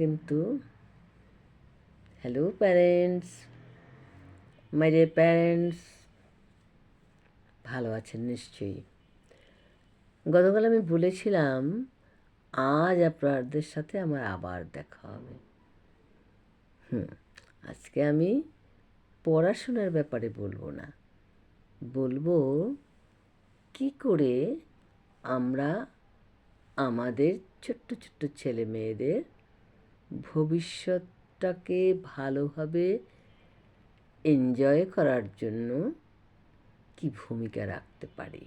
কিন্তু hello parents, my dear parents, ভালো আছেন নিশ্চয়ই। গতকাল আমি বলেছিলাম আজ আপনাদের সাথে আমার আবার দেখা হবে। আজকে আমি পড়াশোনার ব্যাপারে বলবো না, বলবো কি করে আমরা আমাদের ছোট্ট ছোট্ট ছেলে মেয়েদের ভবিষ্যৎটাকে ভালোভাবে এনজয় করার জন্য কি ভূমিকা রাখতে পারি।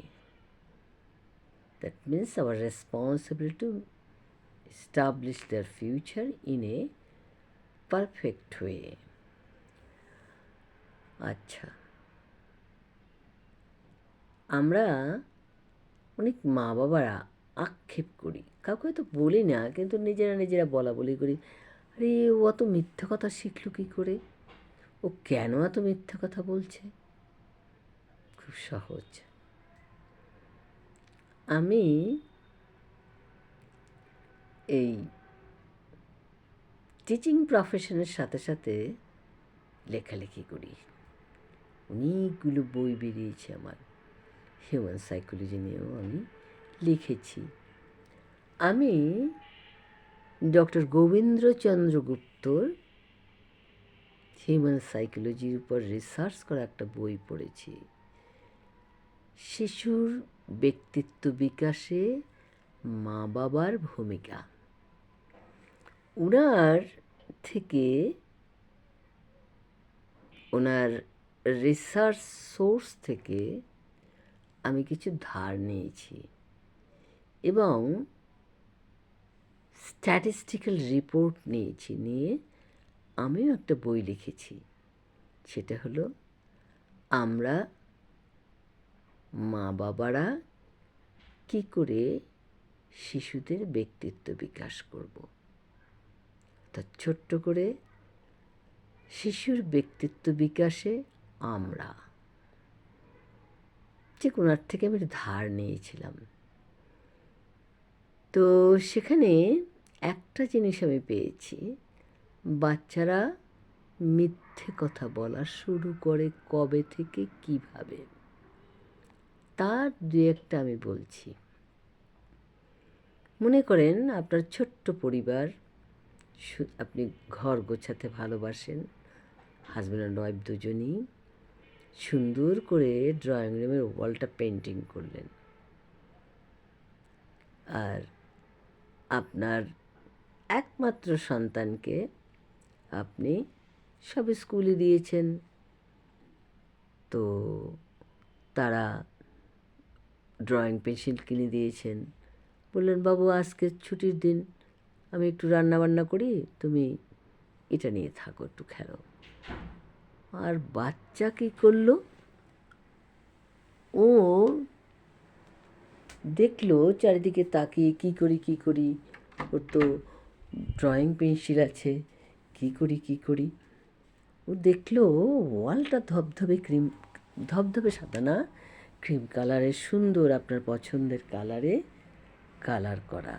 That means our responsibility to establish their future in a perfect way. আচ্ছা, আমরা অনেক মা বাবারা আক্ষেপ করি, কাউকে হয়তো বলি না, কিন্তু নিজেরা নিজেরা বলা বলি করি, আরে ও অত মিথ্যা কথা শিখলো কী করে, ও কেন এত মিথ্যা কথা বলছে। খুব সহজ। আমি এই টিচিং প্রফেশনের সাথে সাথে লেখালেখি করি। অনেকগুলো বই বেরিয়েছে আমার, হিউম্যান সাইকোলজি নিয়েও আমি লিখেছি। আমি ডক্টর গোবিন্দচন্দ্র গুপ্তর হিউম্যান সাইকোলজির উপর রিসার্চ করা একটা বই পড়েছি, শিশুর ব্যক্তিত্ব বিকাশে মা বাবার ভূমিকা। ওনার থেকে, ওনার রিসার্চ সোর্স থেকে আমি কিছু ধার নিয়েছি এবং স্ট্যাটিস্টিক্যাল রিপোর্ট নিয়েছি, নিয়ে আমিও একটা বই লিখেছি। সেটা হলো আমরা মা বাবারা কী করে শিশুদের ব্যক্তিত্ব বিকাশ করব। তা ছোট্ট করে শিশুর ব্যক্তিত্ব বিকাশে আমরা, যে কোনার থেকে আমি ধার নিয়েছিলাম। তো সেখানে একটা জিনিস আমি পেয়েছি, বাচ্চারা মিথ্যে কথা বলা শুরু করে কবে থেকে, কিভাবে, তার দু একটা আমি বলছি। মনে করেন আপনার ছোট্ট পরিবার, আপনি ঘর গোছাতে ভালোবাসেন, হাজব্যান্ড অ্যান্ড ওয়াইফ দুজনই সুন্দর করে ড্রয়িং রুমের ওয়ালটা পেন্টিং করলেন, আর আপনার একমাত্র সন্তানকে আপনি সব স্কুলে দিয়েছেন। তো তারা ড্রয়িং পেন্সিল কিনে দিয়েছেন, বললেন বাবু আজকে ছুটির দিন, আমি একটু রান্না বান্না করি, তুমি এটা নিয়ে থাকো, একটু খেলো। আর বাচ্চা কী করলো, ও দেখলো চারিদিকে তাকিয়ে কী করি, ওর তো ড্রয়িং পেন্সিল আছে, কী করি। ও দেখলো ওয়ালটা ধবধবে সাদা না, ক্রিম কালারের, সুন্দর আপনার পছন্দের কালারে কালার করা।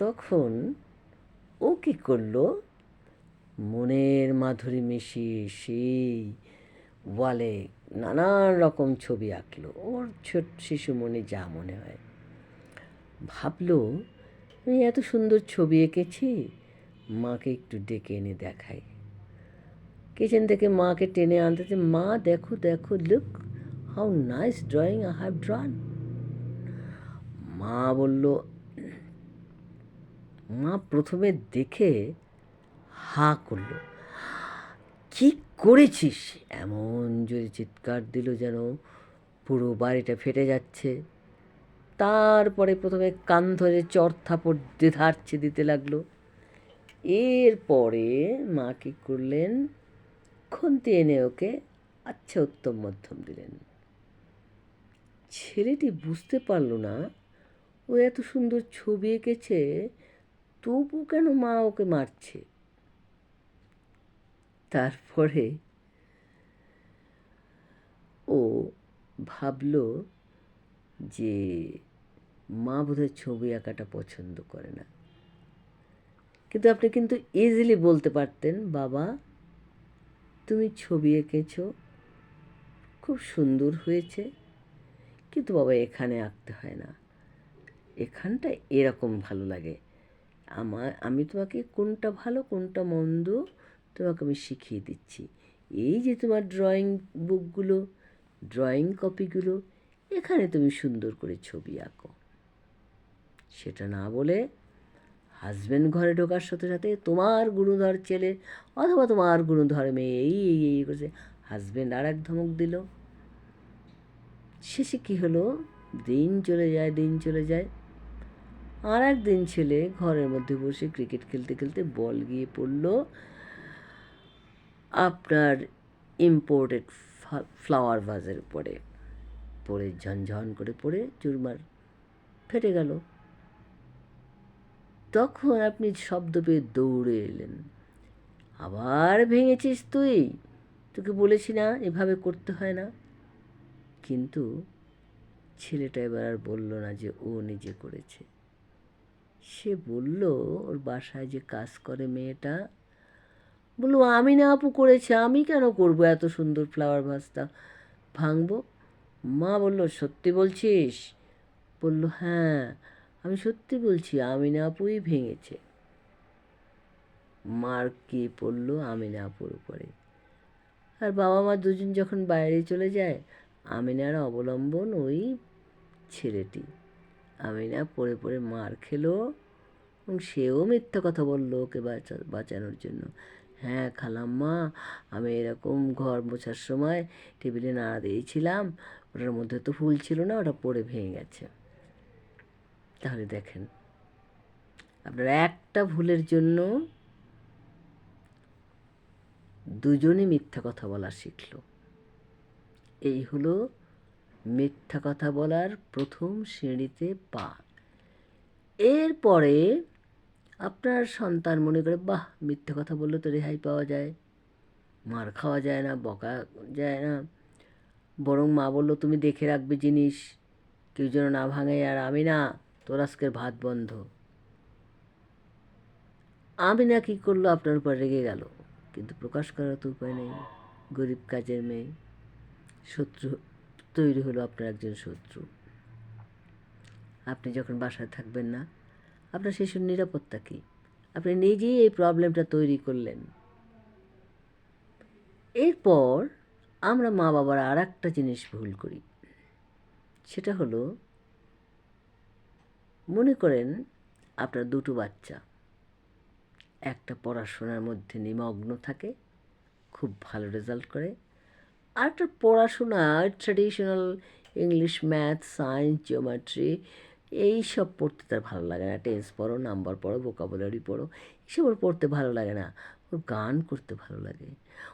তখন ও কী করলো, মনের মাধুরী মিশিয়ে সেই ওয়ালে নানান রকম ছবি আঁকলো, ওর ছোট শিশু মনে যা মনে হয়। ভাবলো আমি এত সুন্দর ছবি এঁকেছি, মাকে একটু ডেকে এনে দেখাই। কিচেন থেকে মাকে টেনে আনতে, মা দেখো দেখো, look how nice drawing I have ড্রন। মা বলল, মা প্রথমে দেখে হা করলো, কি করেছিস, এমন জোরে চিৎকার দিল যেন পুরো বাড়িটা ফেটে যাচ্ছে। তারপরে প্রথমে কান ধরে চড় থাপড় দেধারছে দিতে লাগলো। এরপরে মা কী করলেন, খুন্তি এনে ওকে আচ্ছা উত্তম মধ্যম দিলেন। ছেলেটি বুঝতে পারল না ও এত সুন্দর ছবি এঁকেছে, তবু কেন মা ওকে মারছে। তারপরে ও ভাবল যে মা বোধহয় ছবি আঁকাটা পছন্দ করে না। কিন্তু আপনি কিন্তু ইজিলি বলতে পারতেন, বাবা তুমি ছবি এঁকেছো, খুব সুন্দর হয়েছে, কিন্তু বাবা এখানে আঁকতে হয় না, এখানটা এরকম ভালো লাগে। আমি তোমাকে কোনটা ভালো কোনটা মন্দ তোমাকে আমি শিখিয়ে দিচ্ছি। এই যে তোমার ড্রয়িং বুকগুলো, ড্রয়িং কপিগুলো, এখানে তুমি সুন্দর করে ছবি আঁকো। সেটা না বলে হাজব্যান্ড ঘরে ঢোকার সাথে সাথে তোমার গুণধর ছেলে অথবা তোমার গুণধর মেয়ে এই এই এই করেছে, হাজব্যান্ড আর এক ধমক দিল। শেষে কী হলো, দিন চলে যায়, দিন চলে যায়। আর একদিন ছেলে ঘরের মধ্যে বসে ক্রিকেট খেলতে খেলতে বল গিয়ে পড়ল আপনার ইম্পোর্টেড ফ্লাওয়ার ভাজের উপরে, পড়ে ঝনঝন করে পড়ে চুরমার ফেটে গেল। তখন আপনি শব্দ পেয়ে দৌড়ে এলেন, আবার ভেঙেছিস তুই, তোকে বলেছি না এভাবে করতে হয় না। কিন্তু ছেলেটা এবার আর বলল না যে ও নিজে করেছে। সে বলল ওর বাসায় যে কাজ করে মেয়েটা, বললো আমি না আপু করেছে, আমি কেন করবো এত সুন্দর ফ্লাওয়ার ভাসটা ভাঙবো। মা বলল সত্যি বলছিস? বলল হ্যাঁ আমি সত্যি বলছি, আমিনা আপুই ভেঙেছে। মার কি পড়লো আমিনা আপুর উপরে। আর বাবা মা দুজন যখন বাইরে চলে যায়, আমিনার অবলম্বন ওই ছেলেটি। আমিনা পড়ে পড়ে মার খেলো এবং সেও মিথ্যা কথা বললো ওকে বাঁচানোর জন্য। হ্যাঁ খালাম্মা, আমি এরকম ঘর মোছার সময় টেবিলে নাড়া দিয়েছিলাম, ওটার মধ্যে তো ফুল ছিল না, ওটা পড়ে ভেঙে গেছে। তাহলে দেখেন, আপনার একটা ভুলের জন্য দুজনে মিথ্যা কথা বলা শিখল। এই হলো মিথ্যা কথা বলার প্রথম সিঁড়িতে পা। এরপরে আপনার সন্তান মনে করে বাহ মিথ্যে কথা বললে তো রেহাই পাওয়া যায়, মার খাওয়া যায় না, বকা যায় না, বরং মা বলল তুমি দেখে রাখবে জিনিস, কেউ যেন না ভাঙে, আর আমি না, তোর আজকের ভাত বন্ধ। আমি না কী করলো, আপনার উপর রেগে গেল, কিন্তু প্রকাশ করার তো উপায় নেই, গরিব কাজের মেয়ে। শত্রু তৈরি হলো, আপনার একজন শত্রু। আপনি যখন বাসায় থাকবেন না, আপনার শিশুর নিরাপত্তা কী? আপনি নিজেই এই প্রবলেমটা তৈরি করলেন। এরপর আমরা মা বাবারা আর একটা জিনিস ভুল করি, সেটা হলো মনে করেন আপনার দুটো বাচ্চা, একটা পড়াশোনার মধ্যে নিমগ্ন থাকে, খুব ভালো রেজাল্ট করে, আর একটা পড়াশোনা traditional English, math, science, geometry এইসব পড়তে তার ভালো লাগে না। টেন্স পড়ো, নাম্বার পড়ো, ভোকাবুলারি পড়ো, এসব ওর পড়তে ভালো লাগে না, ওর গান করতে ভালো লাগে।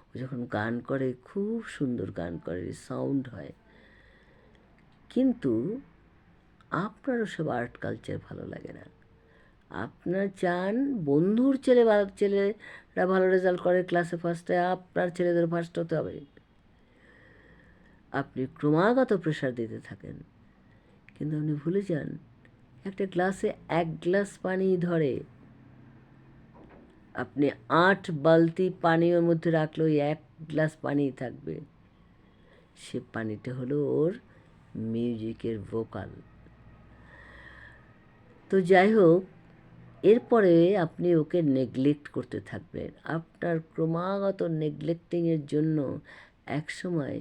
ও যখন গান করে খুব সুন্দর গান করে, সাউন্ড হয়। কিন্তু আপনার ওসব আর্ট কালচার ভালো লাগে না। আপনার চান বন্ধুর ছেলেরা ভালো রেজাল্ট করে, ক্লাসে ফার্স্টে, আপনার ছেলেদের ফার্স্ট হতে হবে। আপনি ক্রমাগত প্রেশার দিতে থাকেন, কিন্তু আপনি ভুলে যান একটা গ্লাসে 1 গ্লাস পানি ধরে, আপনি 8 বালতি পানি ওর মধ্যে রাখলে ওই 1 গ্লাস পানিই থাকবে। সে পানিটা হলো ওর মিউজিকের ভোকাল। তো যাই হোক, এরপরে আপনি ওকে নেগলেক্ট করতে থাকবেন। আপনার ক্রমাগত নেগলেক্টিংয়ের জন্য একসময়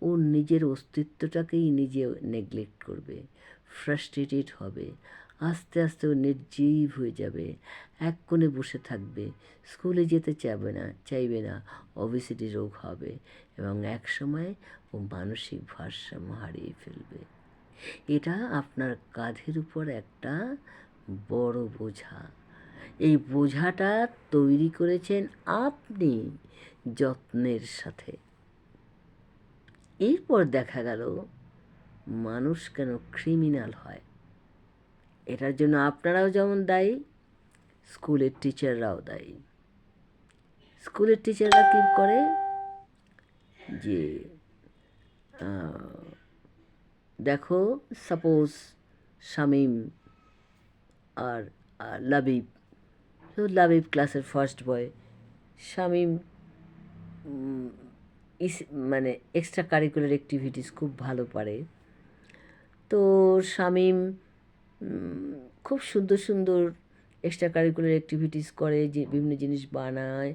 ও নিজের অস্তিত্বটাকেই নিজে নেগলেক্ট করবে, ফ্রাস্ট্রেটেড হবে, আস্তে আস্তে ও নির্জীব হয়ে যাবে, এক কোণে বসে থাকবে, স্কুলে যেতে চাইবে না, ওবেসিটি রোগ হবে এবং একসময় ও মানসিক ভারসাম্য হারিয়ে ফেলবে। এটা আপনার কাঁধের উপর একটা বড় বোঝা। এই বোঝাটা তৈরি করেছেন আপনি যত্নের সাথে। এরপর দেখা গেল মানুষ কেন ক্রিমিনাল হয়, এটার জন্য আপনারাও যেমন দায়ী, স্কুলের টিচাররাও দায়ী। স্কুলের টিচাররা কী করে, যে দেখো সাপোজ শামীম আর লাবিব তো লাবিব ক্লাসের ফার্স্ট বয়। শামীম ইস মানে এক্সট্রা কারিকুলার অ্যাক্টিভিটিস খুব ভালো পারে। তো শামীম খুব সুন্দর সুন্দর এক্সট্রা কারিকুলার অ্যাক্টিভিটিস করে, যে বিভিন্ন জিনিস বানায়,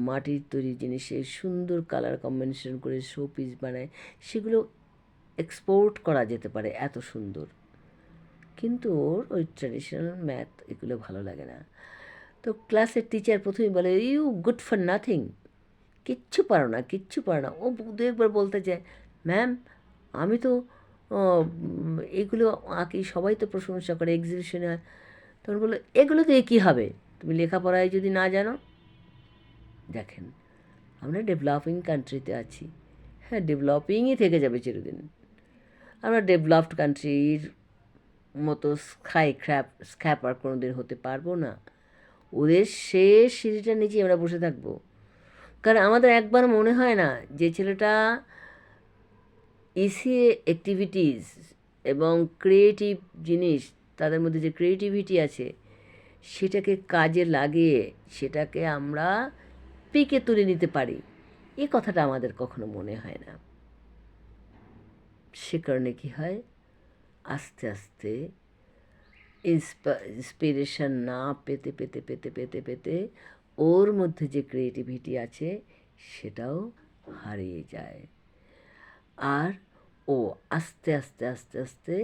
মাটির তৈরি জিনিসের সুন্দর কালার কম্বিনেশন করে শো পিস বানায়, সেগুলো এক্সপোর্ট করা যেতে পারে, এত সুন্দর। কিন্তু ওর ওই ট্র্যাডিশনাল ম্যাথ এগুলো ভালো লাগে না। তো ক্লাসের টিচার প্রথমেই বলে, ইউ গুড ফর নাথিং, কিচ্ছু পারো না, কিচ্ছু পারো না। ও দু একবার বলতে চায়, ম্যাম আমি তো এগুলো আঁকি, সবাই তো প্রশংসা করে, এক্সিবিশনে হয়। তখন বললো, এগুলো দিয়ে কী হবে, তুমি লেখাপড়ায় যদি না জানো। দেখেন, আমরা ডেভেলপিং কান্ট্রিতে আছি, হ্যাঁ ডেভেলপিংই থেকে যাবে চিরদিন। আমরা ডেভেলপড কান্ট্রির মতো স্ক্যাপার কোনো দিন হতে পারবো না। ওদের শেষ সিঁড়িটার নিচে আমরা বসে থাকবো। কারণ আমাদের একবার মনে হয় না যে ছেলেটা ইসিএ অ্যাক্টিভিটিস এবং ক্রিয়েটিভ জিনিস, তাদের মধ্যে যে ক্রিয়েটিভিটি আছে সেটাকে কাজে লাগিয়ে সেটাকে আমরা পিকে তুলে নিতে পারি, এ কথাটা আমাদের কখনো মনে হয় না। সে কারণে কী হয়, আস্তে আস্তে ইন্সপিরেশন না পেতে পেতে পেতে পেতে পেতে ওর মধ্যে যে ক্রিয়েটিভিটি আছে সেটাও হারিয়ে যায়। আর ও আস্তে আস্তে আস্তে আস্তে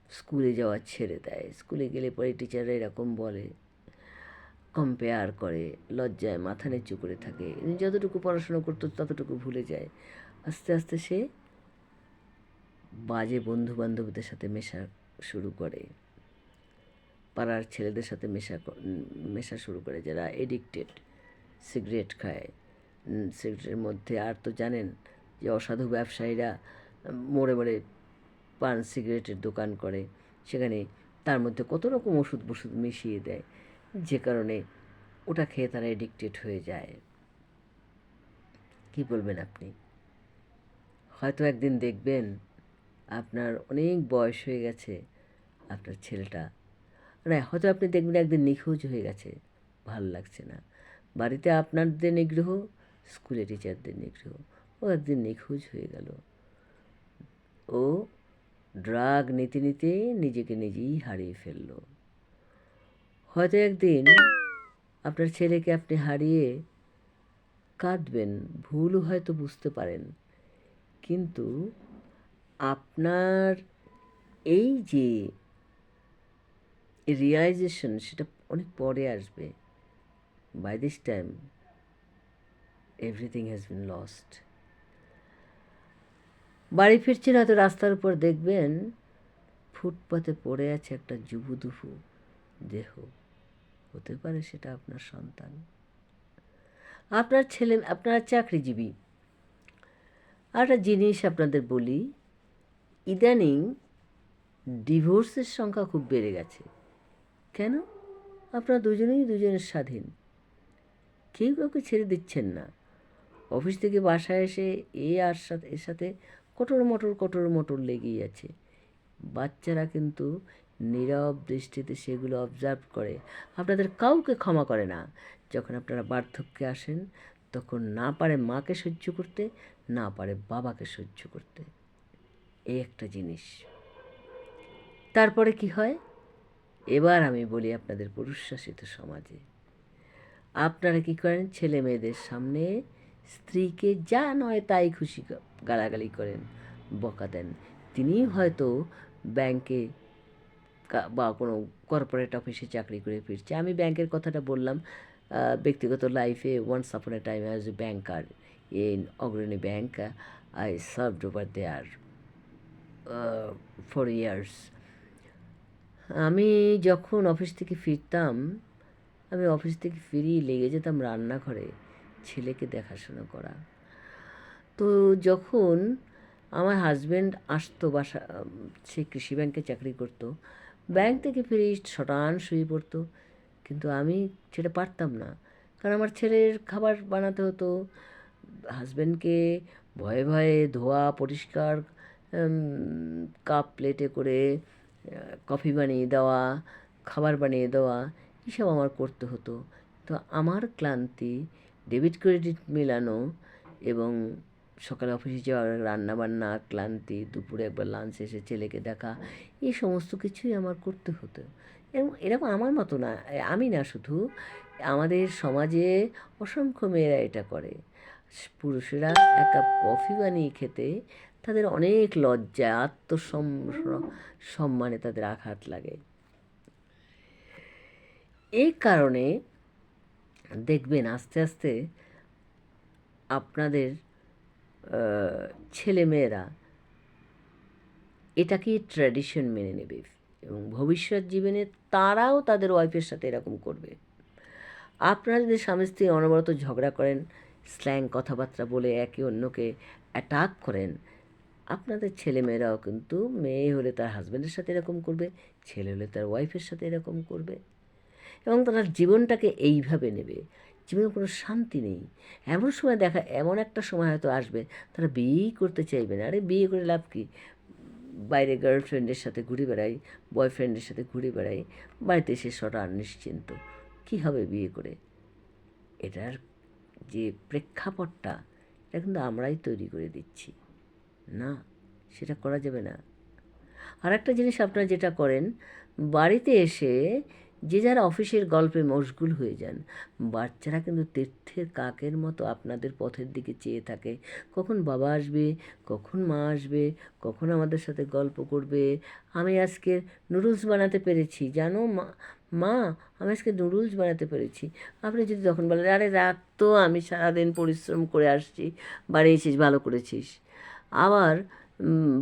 স্কুলে যাওয়া ছেড়ে দেয়। স্কুলে গেলে পরে টিচাররা এরকম বলে, কম্পেয়ার করে, লজ্জায় মাথা নিচু করে থাকে, যতটুকু পড়াশোনা করতো ততটুকু ভুলে যায়। আস্তে আস্তে সে বাজে বন্ধু বান্ধবদের সাথে মেশা শুরু করে, পাড়ার ছেলেদের সাথে মেশা শুরু করে যারা এডিক্টেড, সিগারেট খায়। সিগারেটের মধ্যে আর তো জানেন যে অসাধু ব্যবসায়ীরা মোড়ে মোড়ে পান সিগারেটের দোকান করে, সেখানে তার মধ্যে কত রকম ওষুধ মিশিয়ে দেয়, যে কারণে ওটা খেয়ে তারা এডিক্টেড হয়ে যায়। কি বলবেন আপনি? হয়তো একদিন দেখবেন আপনার অনেক বয়স হয়ে গেছে, আপনার ছেলেটা, না হয়তো আপনি দেখবেন একদিন নিখোঁজ হয়ে গেছে, ভালো লাগছে না, বাড়িতে আপনাদের নিগ্রহ, স্কুলে টিচারদের নিগ্রহ, ও একদিন নিখোঁজ হয়ে গেল। ও ড্রাগ নিতে নিতে নিজেকে নিজেই হারিয়ে ফেলল। হয়তো একদিন আপনার ছেলেকে আপনি হারিয়ে কাঁদবেন, ভুলও হয়তো বুঝতে পারেন, কিন্তু আপনার এই যে রিয়েলাইজেশন সেটা অনেক পরে আসবে। By this time everything has been lost. বাড়ি ফিরছেন, হয়তো রাস্তার উপর দেখবেন ফুটপাতে পড়ে আছে একটা জুবুদুফু দেহ, হতে পারে সেটা আপনার সন্তান, আপনার ছেলে, আপনার চাকরিজীবী। আর একটা জিনিস আপনাদের বলি, ইদানিং ডিভোর্সের সংখ্যা খুব বেড়ে গেছে। কেন? আপনারা দুজনেই দুজনের স্বাধীন, কেউ কাউকে ছেড়ে দিচ্ছেন না। অফিস থেকে বাসায় এসে এর সাথে কটর মটর লেগেই আছে। বাচ্চারা কিন্তু নীরব দৃষ্টিতে সেগুলো অবজার্ভ করে, আপনাদের কাউকে ক্ষমা করে না। যখন আপনারা বার্ধক্যে আসেন তখন না পারে মাকে সহ্য করতে, না পারে বাবাকে সহ্য করতে, এই একটা জিনিস। তারপরে কি হয়, এবার আমি বলি আপনাদের পুরুষ শাসিত সমাজে আপনারা কী করেন, ছেলে মেয়েদের সামনে স্ত্রীকে যা নয় তাই খুশি গালাগালি করেন, বকা দেন। তিনি হয়তো ব্যাংকে বা কোনো কর্পোরেট অফিসে চাকরি করে ফিরছে। আমি ব্যাংকের কথাটা বললাম, ব্যক্তিগত লাইফে once upon a time as a banker in Agrani bank, I served over there 4 years। আমি যখন অফিস থেকে ফিরতাম, আমি অফিস থেকে ফিরিয়ে লেগে যেতাম রান্নাঘরে ছেলেকে দেখাশোনা করা। তো যখন আমার হাজব্যান্ড আসতো বাসা, সে কৃষি ব্যাংকে চাকরি করতো, ব্যাংক থেকে ফিরে শটান শুয়ে পড়তো, কিন্তু আমি সেটা পারতাম না, কারণ আমার ছেলের খাবার বানাতে হতো, হাজব্যান্ডকে ভয়ে ভয়ে ধোয়া পরিষ্কার কাপ প্লেটে করে কফি বানিয়ে দেওয়া, খাবার বানিয়ে দেওয়া, এসব আমার করতে হতো। তো আমার ক্লান্তি ডেবিট ক্রেডিট মেলানো এবং সকালে অফিসে যাওয়া, রান্নাবান্না, ক্লান্তি, দুপুরে একবার লাঞ্চ শেষে ছেলেকে দেখা, এই সমস্ত কিছুই আমার করতে হতো। এবং এরকম আমার মতো না, আমি না শুধু, আমাদের সমাজে অসংখ্য মেয়েরা এটা করে। পুরুষেরা এক কাপ কফি বানিয়ে খেতে তাদের অনেক লজ্জা, সম্মানে তাদের আঘাত লাগে। এই কারণে দেখবেন আস্তে আস্তে আপনাদের ছেলেমেয়েরা এটাকে ট্র্যাডিশন মেনে নেবে এবং ভবিষ্যৎ জীবনে তারাও তাদের ওয়াইফের সাথে এরকম করবে। আপনারা যদি স্বামী স্ত্রী অনবরত ঝগড়া করেন, স্ল্যাং কথাবার্তা বলে একে অন্যকে অ্যাটাক করেন, আপনাদের ছেলেমেয়েরাও কিন্তু মেয়ে হলে তার হাজব্যান্ডের সাথে এরকম করবে, ছেলে হলে তার ওয়াইফের সাথে এরকম করবে এবং তারা জীবনটাকে এইভাবে নেবে। জীবনে কোনো শান্তি নেই। এমন একটা সময় হয়তো আসবে তারা বিয়েই করতে চাইবে না। আরে বিয়ে করে লাভ কী? বাইরে গার্লফ্রেন্ডের সাথে ঘুরে বেড়াই, বয়ফ্রেন্ডের সাথে ঘুরে বেড়াই, বাড়িতে এসে সটা নিশ্চিন্ত। কী হবে বিয়ে করে? এটার যে প্রেক্ষাপটটা, এটা কিন্তু আমরাই তৈরি করে দিচ্ছি। না, সেটা করা যাবে না। আর একটা জিনিস আপনারা যেটা করেন, বাড়িতে এসে যে যারা অফিসের গল্পে মশগুল হয়ে যান, বাচ্চারা কিন্তু তীর্থের কাকের মতো আপনাদের পথের দিকে চেয়ে থাকে। কখন বাবা আসবে, কখন মা আসবে, কখন আমাদের সাথে গল্প করবে। আমি আজকে নুডলস বানাতে পেরেছি, জানো মা, মা আমি আজকে নুডলস বানাতে পেরেছি। আপনি যদি তখন বলেন, আরে রাত তো, আমি সারাদিন পরিশ্রম করে আসছি, বাড়ি এসেছিস, ভালো করেছিস। আবার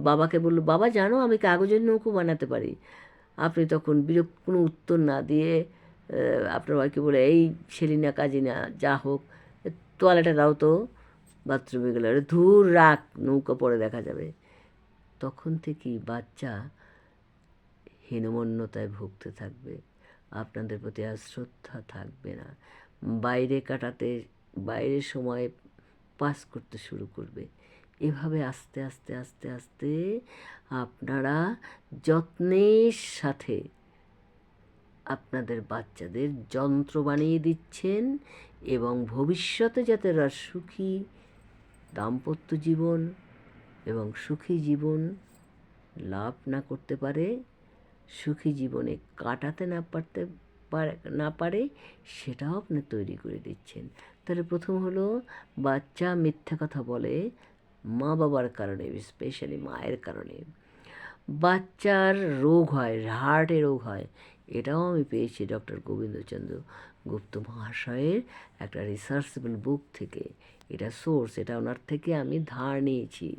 বাবাকে বলল, বাবা জানো আমি কাগজের নৌকো বানাতে পারি। আপনি তখন কোনো উত্তর না দিয়ে আপনার ওয়াইফকে বলে, এই সেলিনা কাজিনা যা হোক, তোয়ালেটা দাও তো, বাথরুমে গেলে, আরে ধুর রাখ, নৌকা পরে দেখা যাবে। তখন থেকেই বাচ্চা হীনমন্যতায় ভুগতে থাকবে, আপনাদের প্রতি আর শ্রদ্ধা থাকবে না, বাইরে সময় পাস করতে শুরু করবে। এভাবে আস্তে আস্তে আস্তে আস্তে আপনারা যত্নের সাথে আপনাদের বাচ্চাদের যন্ত্র বানিয়ে দিচ্ছেন এবং ভবিষ্যতে যাতে ওরা সুখী দাম্পত্য জীবন এবং সুখী জীবন লাভ না করতে পারে, সুখী জীবনে কাটাতে না পারে, সেটাও আপনি তৈরি করে দিচ্ছেন। তাহলে প্রথম হলো, বাচ্চা মিথ্যা কথা বলে মা বাবার কারণে, স্পেশালি মায়ের কারণে। বাচ্চার রোগ হয়, হার্টে রোগ হয়। এটাও আমি পেয়েছি ডক্টর গোবিন্দচন্দ্র গুপ্ত মহাশয়ের একটা রিসার্চেবল বুক থেকে। এটা সোর্স, এটা ওনার থেকে আমি ধার নিয়েছি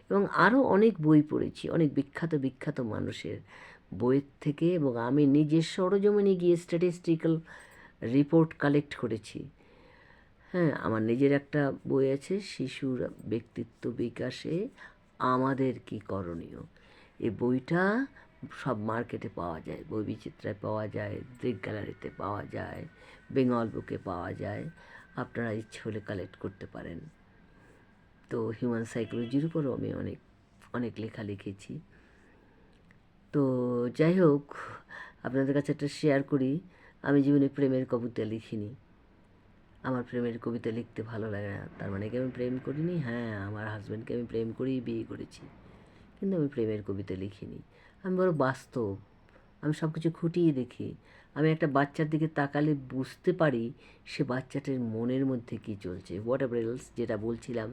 এবং আরও অনেক বই পড়েছি, অনেক বিখ্যাত বিখ্যাত মানুষের বইয়ের থেকে, এবং আমি নিজের সরজমিনে গিয়ে স্ট্যাটিস্টিক্যাল রিপোর্ট কালেক্ট করেছি। হ্যাঁ, আমার নিজের একটা বই আছে, শিশুর ব্যক্তিত্ব বিকাশে আমাদের কী করণীয়। এই বইটা সব মার্কেটে পাওয়া যায়, বই বিচিত্রায় পাওয়া যায়, দৃক গ্যালারিতে পাওয়া যায়, বেঙ্গল বুকে পাওয়া যায়। আপনারা ইচ্ছে হলে কালেক্ট করতে পারেন। তো হিউম্যান সাইকোলজির উপরও আমি অনেক অনেক লেখা লিখেছি। তো যাই হোক, আপনাদের কাছে একটা শেয়ার করি, আমি জীবনে প্রেমের কবিতা লিখিনি। আমার প্রেমের কবিতা লিখতে ভালো লাগে না, তার মানে কি আমি প্রেম করিনি? হ্যাঁ, আমার হাজব্যান্ডকে আমি প্রেম করেই বিয়ে করেছি, কিন্তু আমি প্রেমের কবিতা লিখিনি। আমি বড় বাস্তব, আমি সব কিছু খুঁটিয়ে দেখি। আমি একটা বাচ্চার দিকে তাকালে বুঝতে পারি সে বাচ্চাটার মনের মধ্যে কী চলছে। হোয়াট এভার এলস, যেটা বলছিলাম,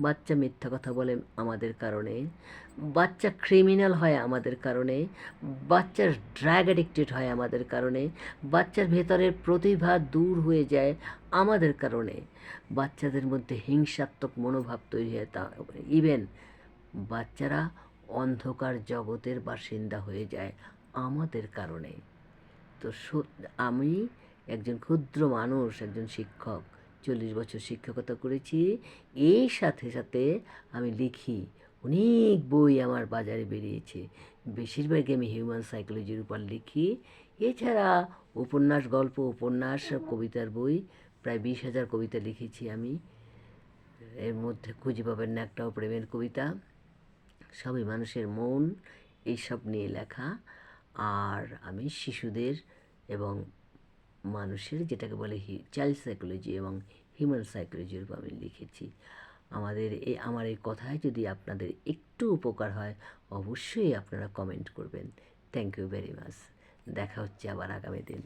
বাচ্চা মিথ্যা কথা বলে আমাদের কারণে, বাচ্চা ক্রিমিনাল হয় আমাদের কারণে, বাচ্চার ড্রাগ অ্যাডিক্টেড হয় আমাদের কারণে, বাচ্চার ভেতরের প্রতিভা দূর হয়ে যায় আমাদের কারণে, বাচ্চাদের মধ্যে হিংসাত্মক মনোভাব তৈরি হয়, তা ইভেন বাচ্চারা অন্ধকার জগতের বাসিন্দা হয়ে যায় আমাদের কারণে। তো আমি একজন ক্ষুদ্র মানুষ, একজন শিক্ষক, 40 বছর শিক্ষকতা করেছি। এই সাথে সাথে আমি লিখি, অনেক বই আমার বাজারে বেরিয়েছে, বেশিরভাগই আমি হিউম্যান সাইকোলজির উপর লিখি। এছাড়া উপন্যাস, গল্প, উপন্যাস, কবিতার বই, প্রায় 20,000 কবিতা লিখেছি আমি। এর মধ্যে খুঁজে পাবেন না একটাও প্রেমের কবিতা, সবই মানুষের মন, এইসব নিয়ে লেখা। আর আমি শিশুদের এবং মানুষের যেটাকে বলে চাইল্ড সাইকোলজি এবং হিউম্যান সাইকোলজির উপর আমি লিখেছি। আমার এই কথায় যদি আপনাদের একটু উপকার হয় অবশ্যই আপনারা কমেন্ট করবেন। Thank you very much. দেখা হচ্ছে আবার আগামী দিন।